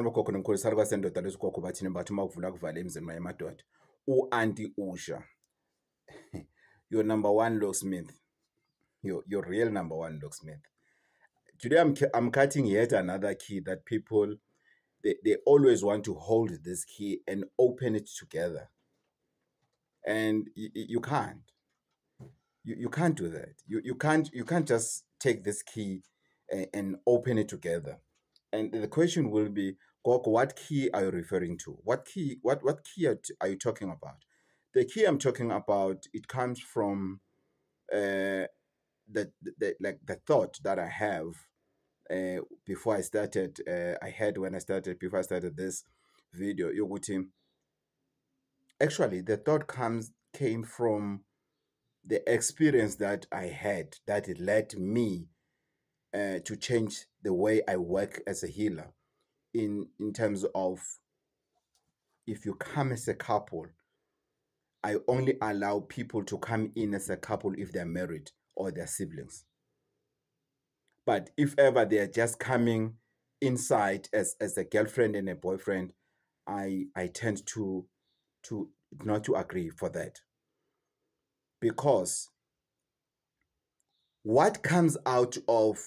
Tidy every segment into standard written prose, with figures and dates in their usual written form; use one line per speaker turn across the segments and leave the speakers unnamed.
Bogogo nomkhulu saluka sendoda lesigogo bathini bathi makuvula kuvala emzini emadoda. U-Auntie Usha. Your number one locksmith. Your real number one locksmith. Today I'm cutting yet another key that people they always want to hold this key and open it together. And you can't. You can't do that. You can't just take this key and open it together. And the question will be, Gogo, what key are you referring to? What key are you talking about? The key I'm talking about, it comes from the thought that I have before I started. Before I started this video. Actually, the thought came from the experience that I had that it led me to change the way I work as a healer in terms of, if you come as a couple, I only allow people to come in as a couple if they're married or they're siblings. But if ever they're just coming inside as a girlfriend and a boyfriend, I tend to not to agree for that. Because what comes out of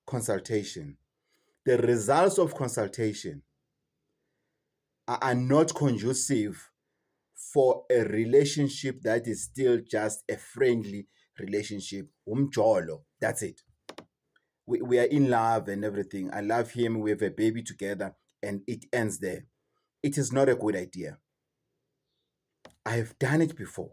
consultation, the results of consultation are not conducive for a relationship that is still just a friendly relationship. Umjolo, that's it. We are in love and everything. I love him, we have a baby together, and it ends there. It is not a good idea. I have done it before.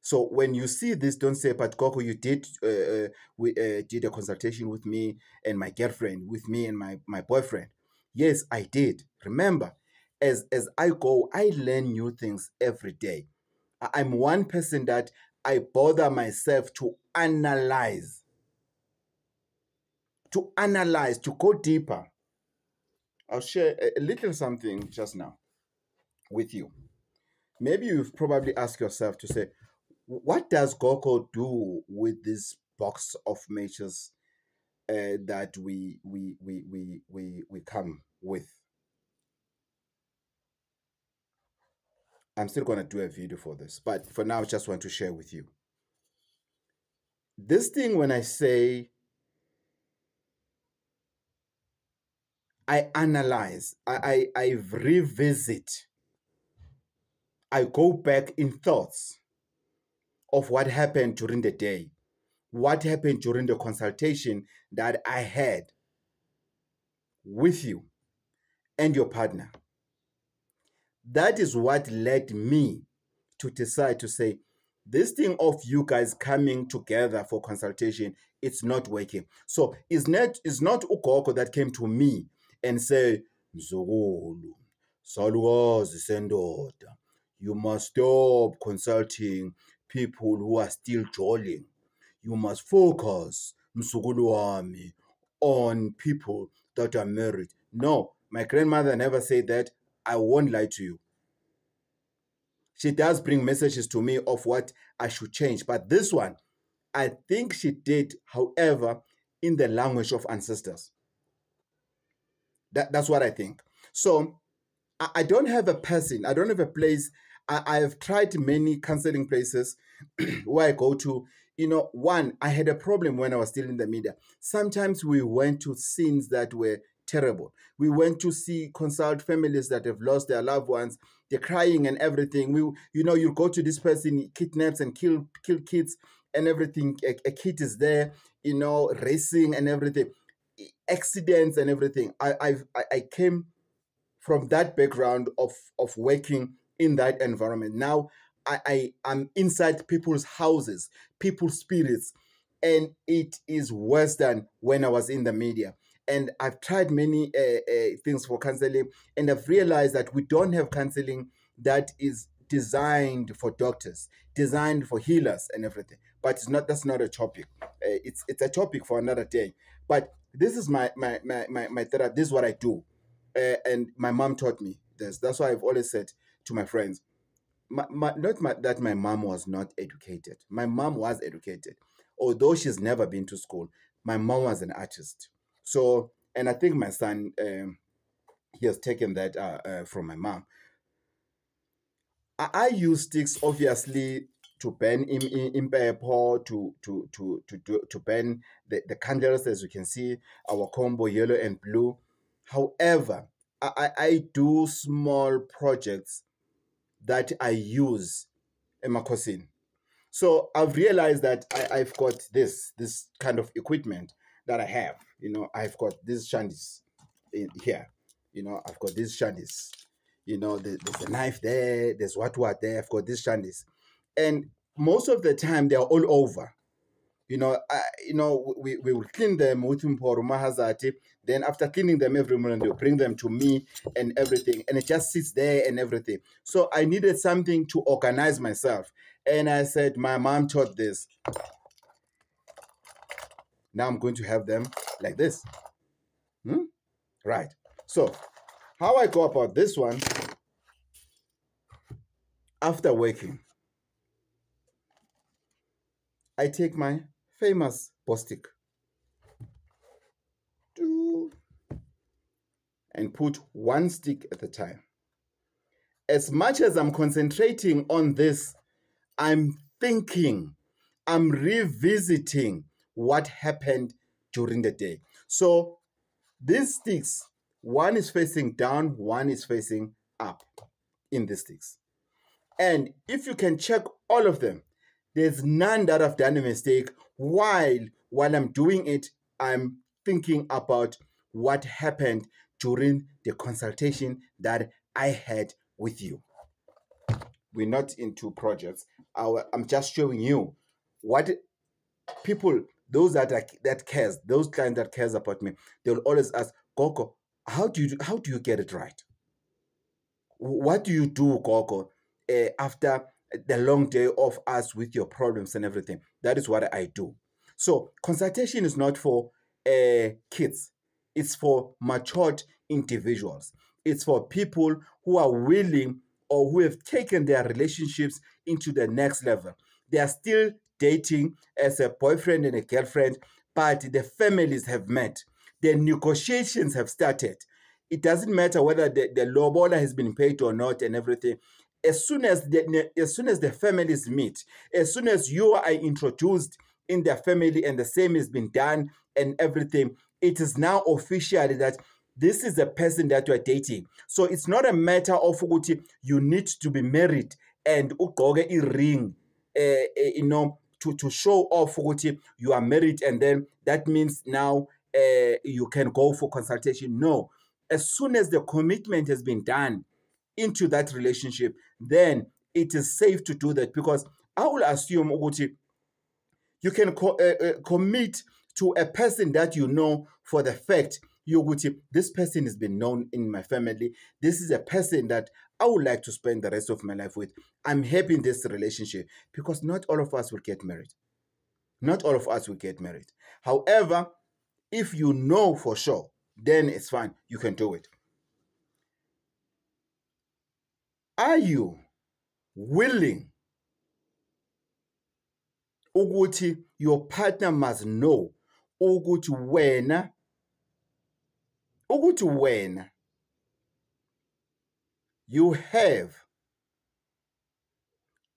So when you see this, don't say, but Gogo, you did did a consultation with me and my girlfriend, with me and my boyfriend. Yes, I did. Remember, as I go, I learn new things every day. I'm one person that I bother myself to analyze, to go deeper. I'll share a little something just now with you. Maybe you've probably asked yourself to say, what does Gogo do with this box of matches that we come with? I'm still going to do a video for this, but for now, I just want to share with you. This thing, when I say I analyze, I revisit, I go back in thoughts of what happened during the day, what happened during the consultation that I had with you and your partner. That is what led me to decide to say, this thing of you guys coming together for consultation, it's not working. So it's not Ugogo that came to me and say, Mzukulu, salukazi sendoda, you must stop consulting people who are still jolling. You must focus, mzukulu wami, on people that are married. No, my grandmother never said that. I won't lie to you. She does bring messages to me of what I should change. But this one, I think she did, however, in the language of ancestors. That's what I think. So I don't have a person. I don't have a place. I have tried many counseling places where I go to. You know, one, I had a problem when I was still in the media. Sometimes we went to scenes that were terrible. We went to consult families that have lost their loved ones. They're crying and everything. You go to this person, he kidnaps and kill kids and everything. A kid is there, racing and everything, accidents and everything. I came from that background of working in that environment. Now I am inside people's houses, people's spirits, and it is worse than when I was in the media. And I've tried many things for counseling, and I've realized that we don't have counseling that is designed for doctors, designed for healers and everything. But that's not a topic. It's a topic for another day. But this is my therapy. This is what I do. And my mom taught me this. That's why I've always said to my friends, that my mom was not educated. My mom was educated. Although she's never been to school, my mom was an artist. So, and I think my son he has taken that from my mom. I use sticks obviously to burn in pepper, to burn the candles, as you can see, our combo yellow and blue. However, I do small projects that I use emakhosini. So I've realized that I've got this kind of equipment that I have. You know, I've got these shandies in here. You know, I've got these shandies. You know, there's a knife there. There's what there. I've got these shandies, and most of the time they are all over. We will clean them with Mahazati. Then after cleaning them every morning, they'll bring them to me and everything. And it just sits there and everything. So I needed something to organize myself. And I said, my mom taught this. Now I'm going to have them like this. Right. So how I go about this one, after working, I take my famous Bostik and put one stick at a time. As much as I'm concentrating on this, I'm thinking, I'm revisiting what happened during the day. So these sticks, one is facing down, one is facing up in the sticks. And if you can check all of them, there's none that I've done a mistake. While I'm doing it, I'm thinking about what happened during the consultation that I had with you. We're not into projects. I'm just showing you what people, those that cares, those clients that cares about me, they'll always ask, Gogo, how do you get it right? What do you do, Gogo, after the long day of us with your problems and everything? That is what I do. So consultation is not for kids. It's for matured individuals. It's for people who are willing or who have taken their relationships into the next level. They are still dating as a boyfriend and a girlfriend, but the families have met. The negotiations have started. It doesn't matter whether the lobola has been paid or not and everything. As soon as the families meet, as soon as you are introduced in their family and the same has been done and everything, it is now officially that this is the person that you are dating. So it's not a matter of you need to be married and ugqoke a ring, to show off you are married, and then that means now you can go for consultation. No. As soon as the commitment has been done into that relationship, then it is safe to do that, because I will assume you can commit to a person that you know for the fact this person has been known in my family. This is a person that I would like to spend the rest of my life with. I'm happy in this relationship, because not all of us will get married. Not all of us will get married. However, if you know for sure, then it's fine. You can do it. Are you willing ukuthi your partner must know ukuthi wena you have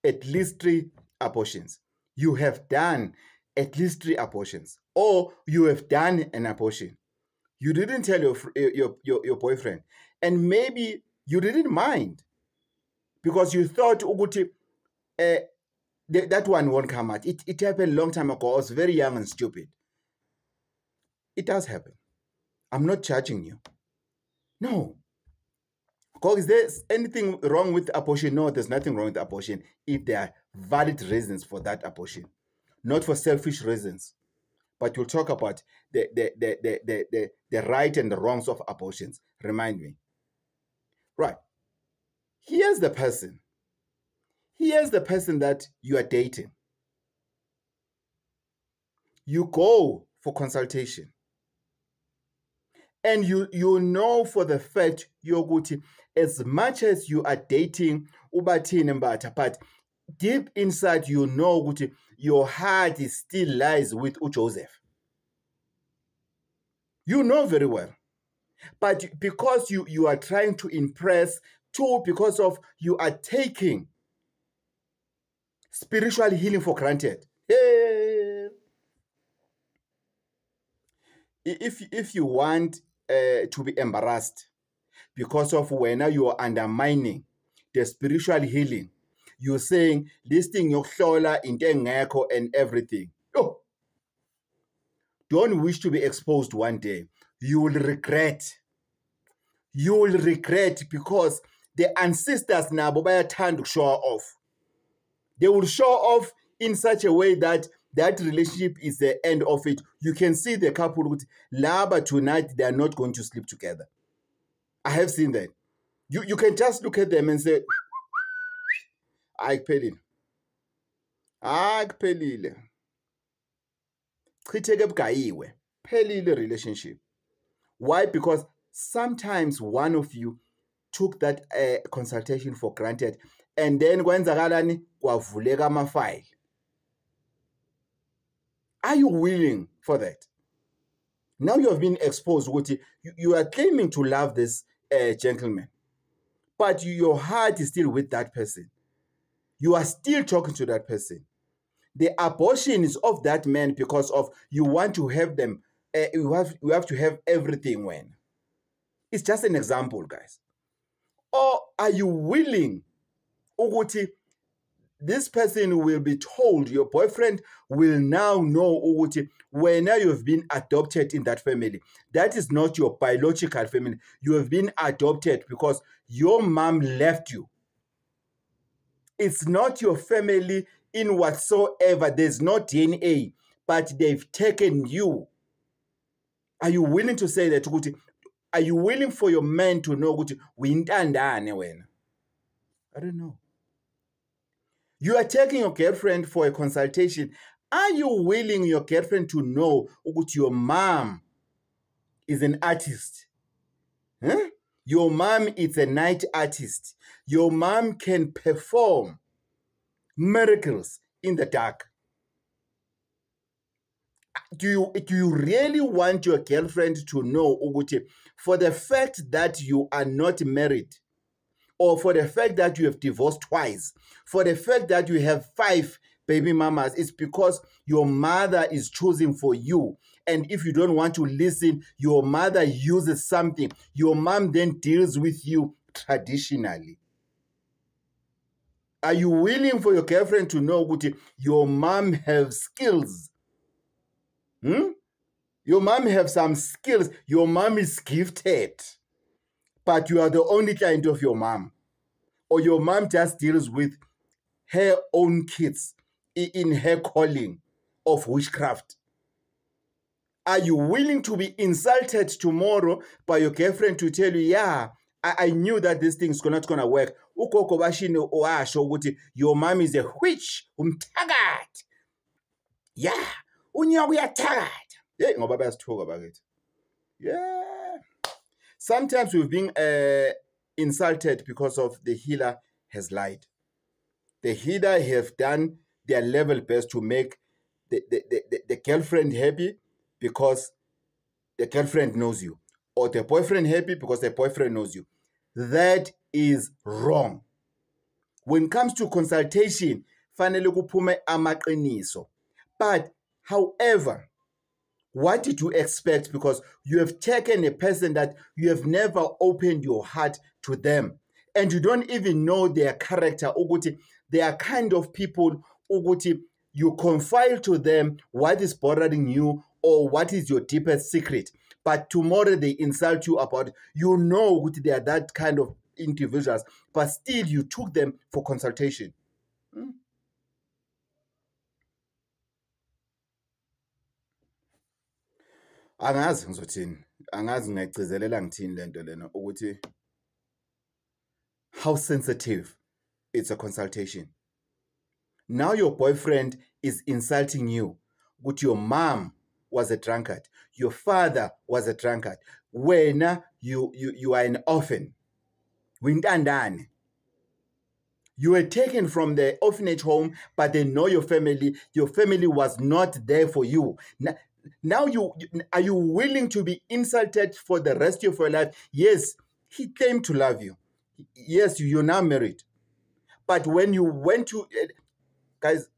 at least 3 abortions. You have done at least 3 abortions, or you have done an abortion. You didn't tell your boyfriend, and maybe you didn't mind because you thought that one won't come out. It happened a long time ago. I was very young and stupid. It does happen. I'm not judging you. No. Is there anything wrong with abortion? No, there's nothing wrong with abortion if there are valid reasons for that abortion, not for selfish reasons. But we'll talk about the right and the wrongs of abortions. Remind me. Right. Here's the person. Here's the person that you are dating. You go for consultation. And you know for the fact yokuthi as much as you are dating ubathini mbatha, but deep inside you know ukuthi your heart still lies with uJoseph. You know very well. But because you are trying to impress, two, because of you are taking spiritual healing for granted. Hey. If you want to be embarrassed because of when you are undermining the spiritual healing, you're saying this thing yokuhlola into engekho and everything. Oh, don't wish to be exposed one day. You will regret. You will regret because the ancestors nabo bayathanda to show off. They will show off in such a way that that relationship is the end of it. You can see the couple with laba tonight, they are not going to sleep together. I have seen that. You can just look at them and say, ayikuphelile. Ayikuphelile. Chitheke bugayiwe. Phelile relationship. Why? Because sometimes one of you took that consultation for granted, and then kwenzakalani kwavuleka amafile. Are you willing for that? Now you have been exposed. You are claiming to love this gentleman, but your heart is still with that person. You are still talking to that person. The abortion is of that man because of you want to have them. You have to have everything when. It's just an example, guys. Or are you willing, Uguti, this person will be told, your boyfriend will now know, Uguti, when you have been adopted in that family. That is not your biological family. You have been adopted because your mom left you. It's not your family in whatsoever. There's no DNA, but they've taken you. Are you willing to say that, Uguti? Are you willing for your man to know Uguti wintandane wena? I don't know. You are taking your girlfriend for a consultation. Are you willing your girlfriend to know Uguti your mom is an artist? Huh? Your mom is a night artist. Your mom can perform miracles in the dark. Do you really want your girlfriend to know, Uguti, for the fact that you are not married, or for the fact that you have divorced twice, for the fact that you have 5 baby mamas, it's because your mother is choosing for you. And if you don't want to listen, your mother uses something. Your mom then deals with you traditionally. Are you willing for your girlfriend to know, Uguti, your mom has skills? Your mom has some skills. Your mom is gifted, but you are the only client of your mom. Or your mom just deals with her own kids in her calling of witchcraft. Are you willing to be insulted tomorrow by your girlfriend to tell you, yeah, I knew that this thing is not going to work. Ukoko bashino oasho ukuthi your mom is a witch, umthakathi. Yeah, unyawo uyathakatha. Hey, ngoba bayasithoka bakithi. Yeah. Sometimes we've been insulted because of the healer has lied. The healer have done their level best to make the girlfriend happy because the girlfriend knows you, or the boyfriend happy because the boyfriend knows you. That is wrong. When it comes to consultation, fanele kuphume amaqiniso. But however, what did you expect? Because you have taken a person that you have never opened your heart to them, and you don't even know their character. Uguti, they are kind of people, Uguti, you confide to them what is bothering you or what is your deepest secret. But tomorrow they insult you about it. You know Uguti, they are that kind of individuals, but still you took them for consultation. Angazi ngizothini, angazi ngiyagcizelela ngithini lento lena ukuthi how sensitive it's a consultation. Now your boyfriend is insulting you. Ukuthi your mom was a drunkard, your father was a drunkard. Wena you are an orphan. Wintandane. You were taken from the orphanage home, but they know your family. Your family was not there for you. Now are you willing to be insulted for the rest of your life? Yes, he claimed to love you. Yes, you're now married. But when you went to guys,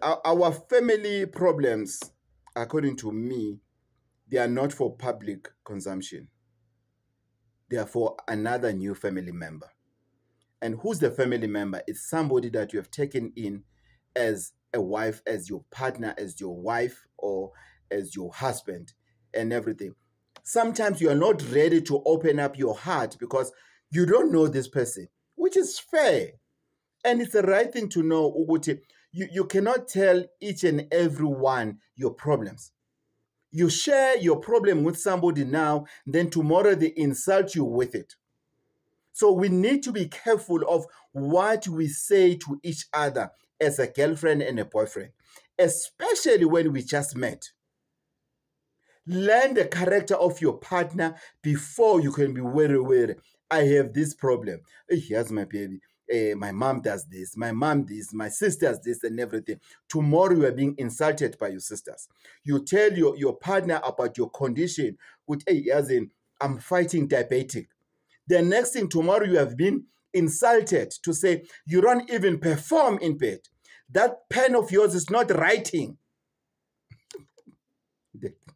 our family problems, according to me, they are not for public consumption. They are for another new family member. And who's the family member? It's somebody that you have taken in as a wife, as your partner, as your wife, or as your husband, and everything. Sometimes you are not ready to open up your heart because you don't know this person, which is fair. And it's the right thing to know, Uguti. You cannot tell each and every one your problems. You share your problem with somebody now, then tomorrow they insult you with it. So we need to be careful of what we say to each other as a girlfriend and a boyfriend, especially when we just met. Learn the character of your partner before you can be wary. I have this problem. Here's my baby. My mom does this, my mom this, my sister does this, and everything. Tomorrow you are being insulted by your sisters. You tell your partner about your condition with, hey, as in, I'm fighting diabetic. The next thing, tomorrow you have been insulted to say you don't even perform in bed. That pen of yours is not writing.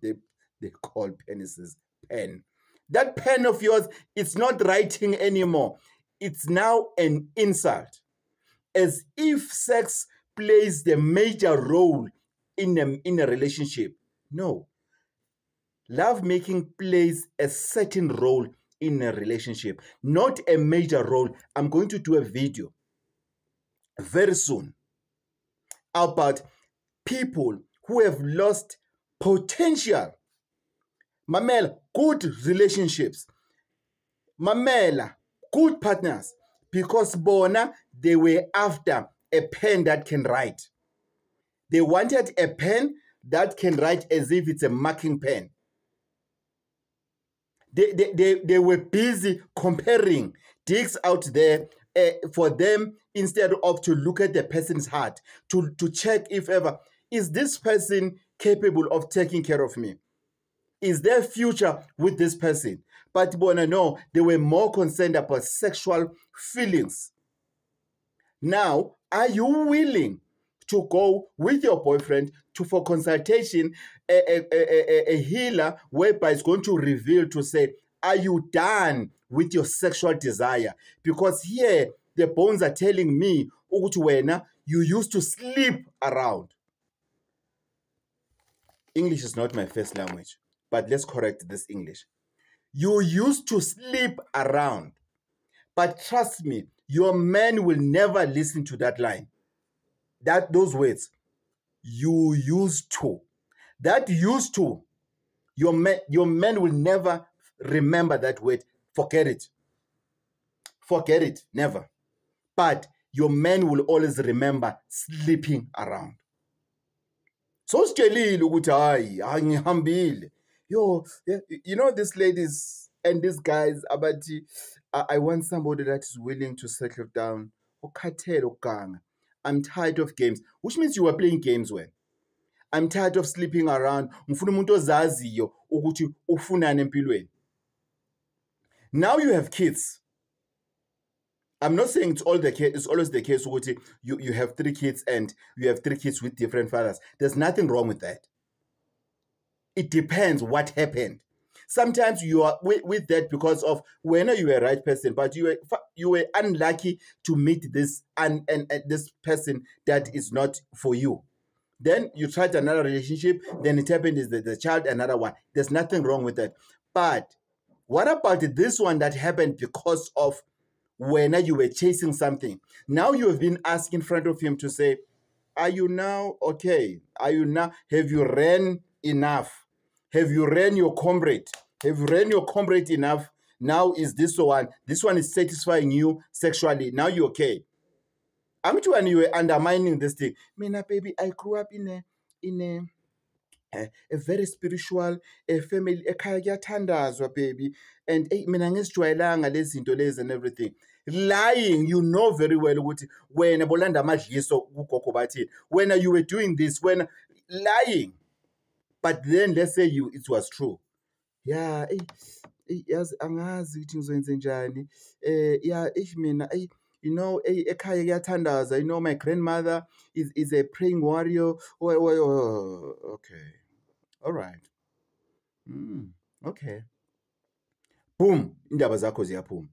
They call penises pen. That pen of yours, it's not writing anymore. It's now an insult. As if sex plays the major role in a relationship. No. Lovemaking plays a certain role in a relationship, not a major role. I'm going to do a video very soon about people who have lost potential. Mamela, good relationships. Mamela, good partners. Because bona, they were after a pen that can write. They wanted a pen that can write as if it's a marking pen. They were busy comparing dicks out there for them instead of to look at the person's heart, to check if ever, is this person capable of taking care of me? Is there future with this person? But bona, no, they were more concerned about sexual feelings. Now, are you willing to go with your boyfriend for consultation, a healer whereby it's going to reveal to say, are you done with your sexual desire? Because here, the bones are telling me, Ugutuwena, you used to sleep around. English is not my first language, but let's correct this English. You used to sleep around. But trust me, your man will never listen to that line. Those words, you used to. That used to, your man will never remember that word. Forget it. Forget it. Never. But your man will always remember sleeping around. So skelile ukuthi hayi angihambile. Yo, you know, these ladies and these guys abathi I want somebody that is willing to settle down. I'm tired of games, which means you were playing games when. I'm tired of sleeping around. Ngifuna umuntu ozaziyo ukuthi ufunani empilweni. Now you have kids. I'm not saying it's always the case ukuthi you have 3 kids and you have 3 kids with different fathers. There's nothing wrong with that. It depends what happened. Sometimes you are with that because of when you were a right person, but you were unlucky to meet this and this person that is not for you. Then you tried another relationship, then it happened is the child, another one. There's nothing wrong with that. But what about this one that happened because of when you were chasing something? Now you have been asked in front of him to say, are you now okay? Have you ran enough? Have you ran your comrade? Have you ran your comrade enough? Now is this one? This one is satisfying you sexually. Now you're okay. I'm sure when you were undermining this thing. Mina, baby, I grew up in a very spiritual family. Ekhaya kuyathandazwa, baby. And mina ngisijwayelanga lezi zinto lezi and everything. Lying, you know very well ukuthi wena bolanda amadliso kugogo bathini, when you were doing this, when lying. But then let's say it was true. Yeah, yazi angazi ukuthi ngizoyenza njani. Yeah, mina you know, ekhaya kuyathandaza. You know, my grandmother is a praying warrior. Okay. All right. Okay. Boom, indaba zakho ziyaphuma.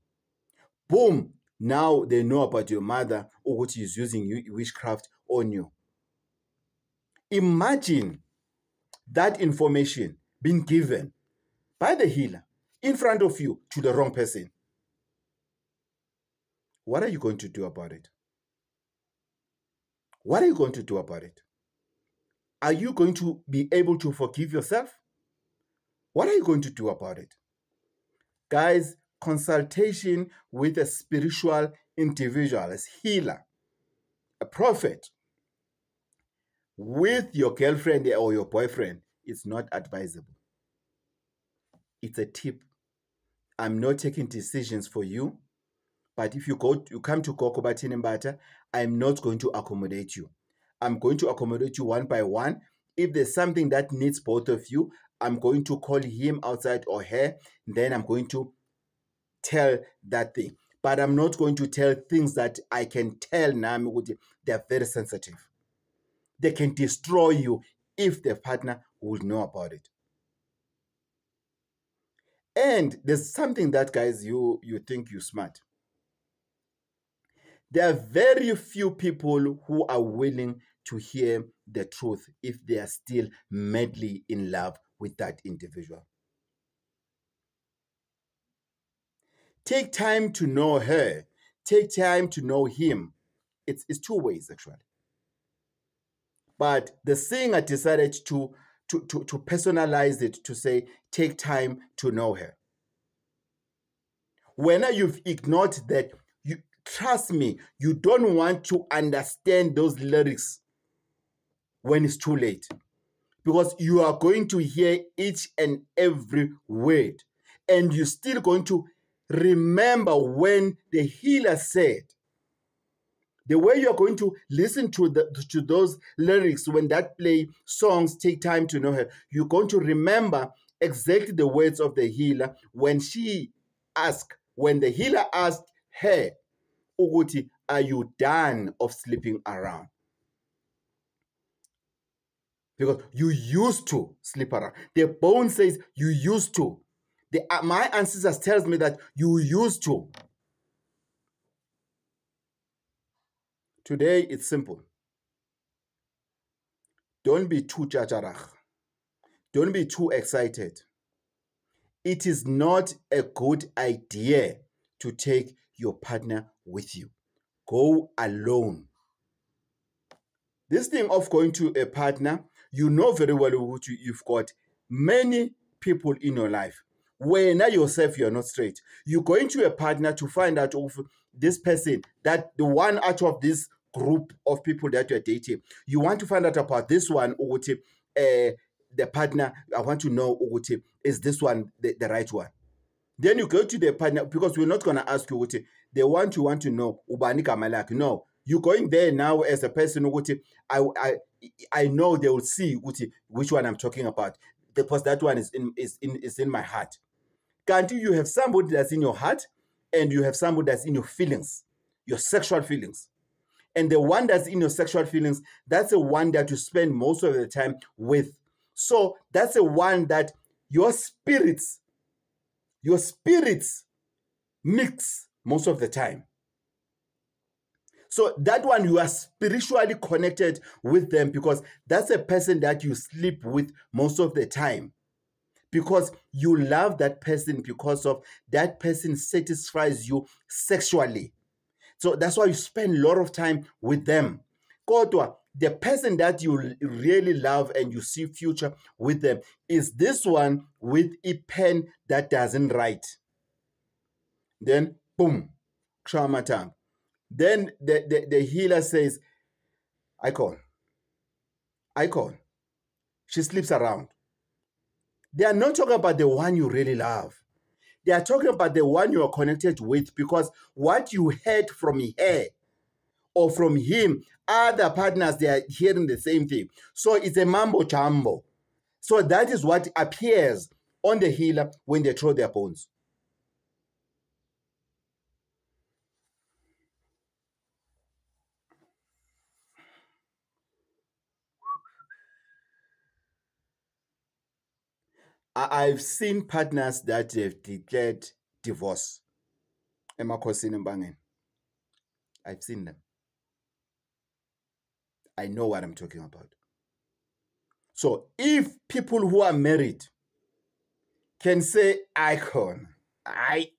Boom, now they know about your mother ukuthi is using witchcraft on you. Imagine that information being given by the healer in front of you to the wrong person. What are you going to do about it? What are you going to do about it? Are you going to be able to forgive yourself? What are you going to do about it? Guys, consultation with a spiritual individual, as healer, a prophet, with your girlfriend or your boyfriend is not advisable. It's a tip. I'm not taking decisions for you, but if you come to Gogo Bathini Mbatha, I'm not going to accommodate you. I'm going to accommodate you one by one. If there's something that needs both of you, I'm going to call him outside or her, then I'm going to tell that thing. But I'm not going to tell things that I can tell now. They're very sensitive. They can destroy you if the partner will know about it. And there's something that, guys, you think you're smart. There are very few people who are willing to hear the truth if they are still madly in love with that individual. Take time to know her. Take time to know him. It's two ways, actually. But the singer decided to personalize it, to say, take time to know her. When you've ignored that, trust me, you don't want to understand those lyrics when it's too late. Because you are going to hear each and every word. And you're still going to remember when the healer said. The way you're going to listen to those lyrics when that play songs, take time to know her, you're going to remember exactly the words of the healer when the healer asked her, Uguti, are you done of sleeping around? Because you used to sleep around. The bone says you used to. My ancestors tells me that you used to. Today, it's simple. Don't be too chajarach. Don't be too excited. It is not a good idea to take your partner with you. Go alone. This thing of going to a partner, you know very well what you've got many people in your life. When yourself you're not straight, you're going to a partner to find out of this person, that the one out of this group of people that you're dating, you want to find out about this one, the partner. I want to know, is this one the right one? Then you go to the partner, because we're not going to ask you the one you want to know, ubani kamalak. No, you're going there now as a person, I know they will see which one I'm talking about, because that one is in my heart. Can't you have somebody that's in your heart, and you have somebody that's in your feelings, your sexual feelings. And the one that's in your sexual feelings, that's the one that you spend most of the time with. So that's the one that your spirits mix most of the time. So that one, you are spiritually connected with them, because that's a person that you sleep with most of the time. Because you love that person, because of that person satisfies you sexually. So that's why you spend a lot of time with them. Kodwa, the person that you really love and you see future with them is this one with a pen that doesn't write. Then, boom, trauma time. Then the healer says, Icon. She sleeps around. They are not talking about the one you really love. They are talking about the one you are connected with, because what you heard from her or from him, other partners, they are hearing the same thing. So it's a mambo jumbo. So that is what appears on the healer when they throw their bones. I've seen partners that have declared divorce. I've seen them. I know what I'm talking about. So if people who are married can say, Icon, I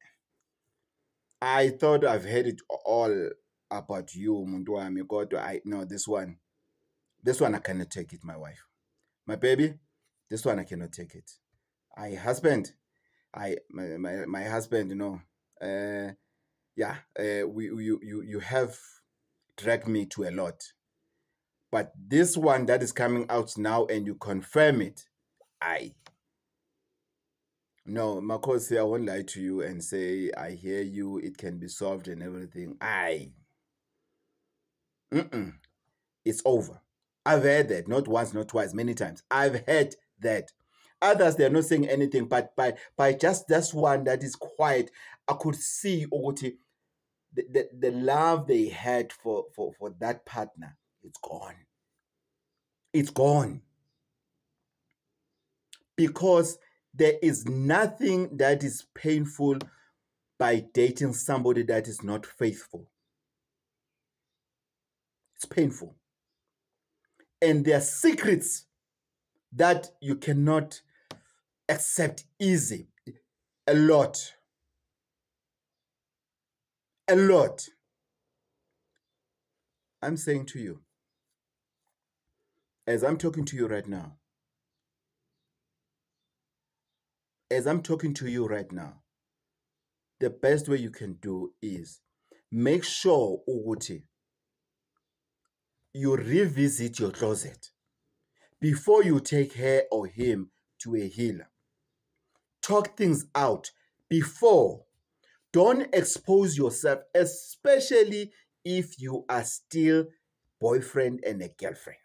thought I've heard it all about you, Munduami, God, I know this one I cannot take it, my wife. My baby, this one I cannot take it. My husband, my husband, you have dragged me to a lot. But this one that is coming out now and you confirm it, no, Makosi, I won't lie to you and say, I hear you, it can be solved and everything. It's over. I've heard that, not once, not twice, many times. I've heard that. Others, they're not saying anything, but by just this one that is quiet, I could see the love they had for that partner. It's gone. It's gone. Because there is nothing that is painful by dating somebody that is not faithful. It's painful. And there are secrets that you cannot accept easy. A lot. A lot. I'm saying to you, as I'm talking to you right now, the best way you can do is make sure Uguti, you revisit your closet before you take her or him to a healer. Talk things out before. Don't expose yourself, especially if you are still boyfriend and a girlfriend.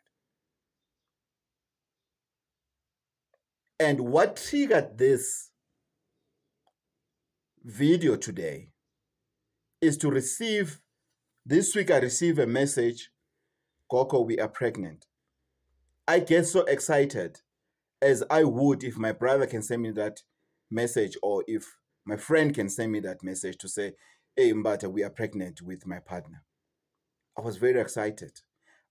And what triggered this video today is to receive, this week I received a message, Coco, we are pregnant. I get so excited as I would if my brother can send me that message, or if my friend can send me that message to say, hey, Mbata, we are pregnant with my partner. I was very excited.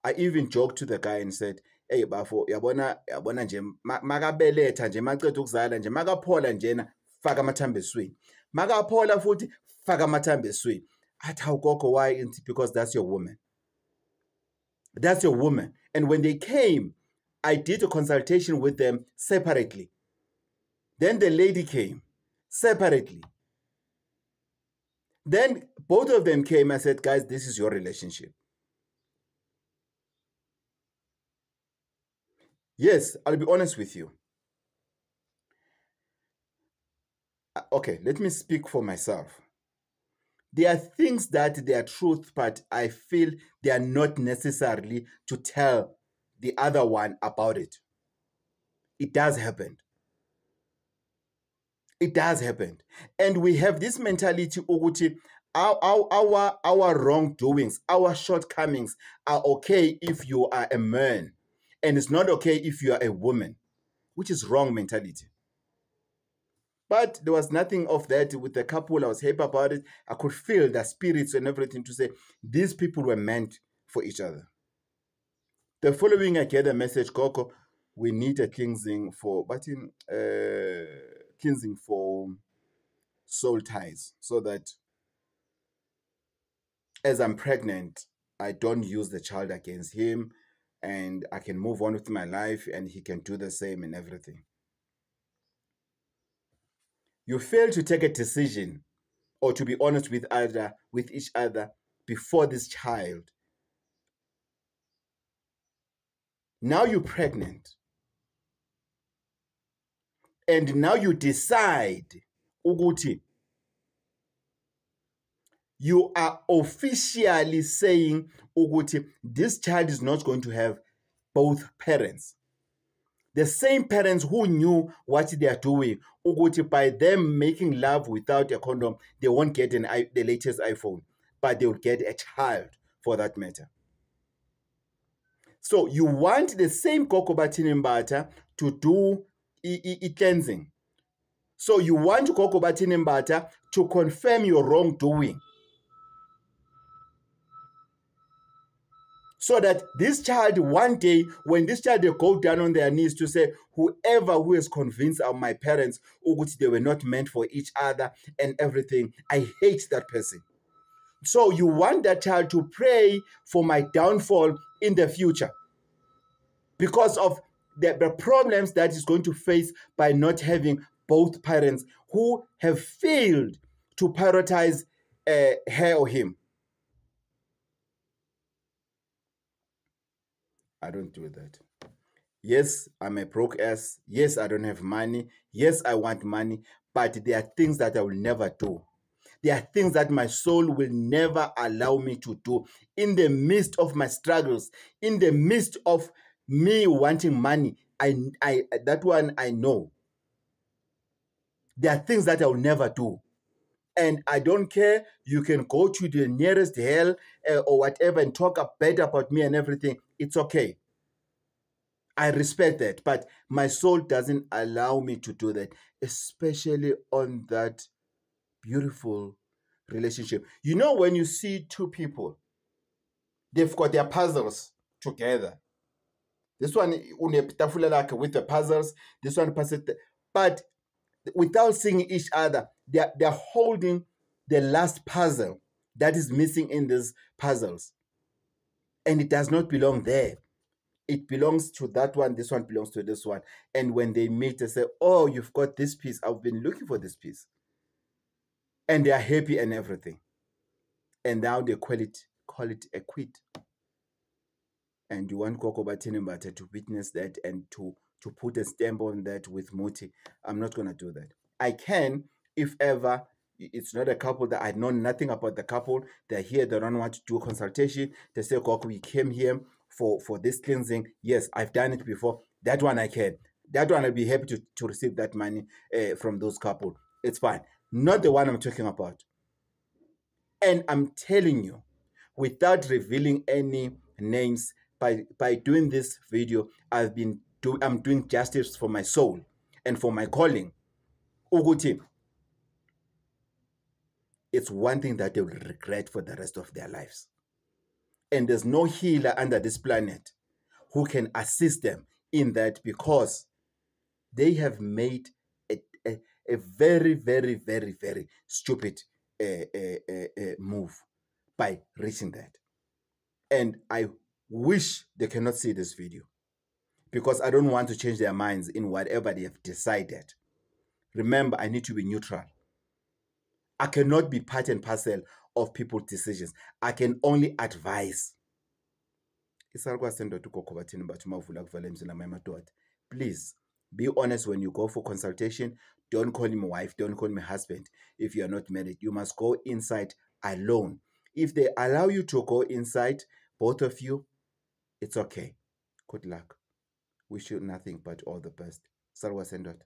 I even joked to the guy and said, hey, Bafo, yabona nje, makabeletha nje, maceda ukuzala nje, makaphola njena, faka amathambo eswini. Makaphola futhi, faka amathambo eswini. Athi, how Gogo, why? Because that's your woman. That's your woman. And when they came, I did a consultation with them separately. Then the lady came separately. Then both of them came and said, guys, this is your relationship. Yes, I'll be honest with you. Okay, let me speak for myself. There are things that they are truth, but I feel they are not necessarily to tell the other one about it. It does happen. It does happen. And we have this mentality, Uguti, our wrongdoings, our shortcomings are okay if you are a man, and it's not okay if you are a woman, which is wrong mentality. But there was nothing of that with the couple. I was happy about it. I could feel the spirits and everything to say these people were meant for each other. The following, I get a message, Coco, we need a cleansing for, cleansing for soul ties, so that as I'm pregnant, I don't use the child against him, and I can move on with my life and he can do the same and everything. You fail to take a decision or to be honest with each other before this child. Now you're pregnant. And now you decide ukuthi you are officially saying ukuthi this child is not going to have both parents. The same parents who knew what they are doing, ukuthi by them making love without a condom, they won't get the latest iPhone, but they will get a child for that matter. So you want the same Gogo Bathini Mbatha to do cleansing. So you want Gogo Bathini Mbatha to confirm your wrongdoing. So that this child, one day, when this child, they go down on their knees to say, whoever who has convinced my parents, they were not meant for each other and everything, I hate that person. So you want that child to pray for my downfall in the future because of the problems that is going to face by not having both parents who have failed to prioritize her or him. I don't do that. Yes, I'm a broke ass. Yes, I don't have money. Yes, I want money. But there are things that I will never do. There are things that my soul will never allow me to do. In the midst of my struggles, in the midst of me wanting money, that one I know. There are things that I will never do. And I don't care. You can go to the nearest hell or whatever and talk bad about me and everything. It's okay. I respect that. But my soul doesn't allow me to do that, especially on that beautiful relationship. You know, when you see two people, they've got their puzzles together. This one with the puzzles, this one passes, but without seeing each other, they're holding the last puzzle that is missing in these puzzles. And it does not belong there. It belongs to that one. This one belongs to this one. And when they meet, they say, oh, you've got this piece. I've been looking for this piece. And they are happy and everything. And now they call it a quit. And you want Gogo Bathini Mbatha to witness that and to put a stamp on that with Muti. I'm not going to do that. I can, if ever, it's not a couple that I know nothing about the couple. They're here, they don't want to do a consultation. They say, Gogo, we came here for this cleansing. Yes, I've done it before. That one I can. That one I'll be happy to receive that money from those couple. It's fine. Not the one I'm talking about. And I'm telling you, without revealing any names, by doing this video, I'm doing justice for my soul and for my calling. Uguti, it's one thing that they will regret for the rest of their lives. And there's no healer under this planet who can assist them in that, because they have made a very, very, very, very stupid move by reaching that. And I wish they cannot see this video, because I don't want to change their minds in whatever they have decided. Remember, I need to be neutral. I cannot be part and parcel of people's decisions. I can only advise. Please be honest when you go for consultation. Don't call him wife, don't call him husband. If you are not married, you must go inside alone. If they allow you to go inside, both of you, it's okay. Good luck. Wish you nothing but all the best. Sarwa Sendot.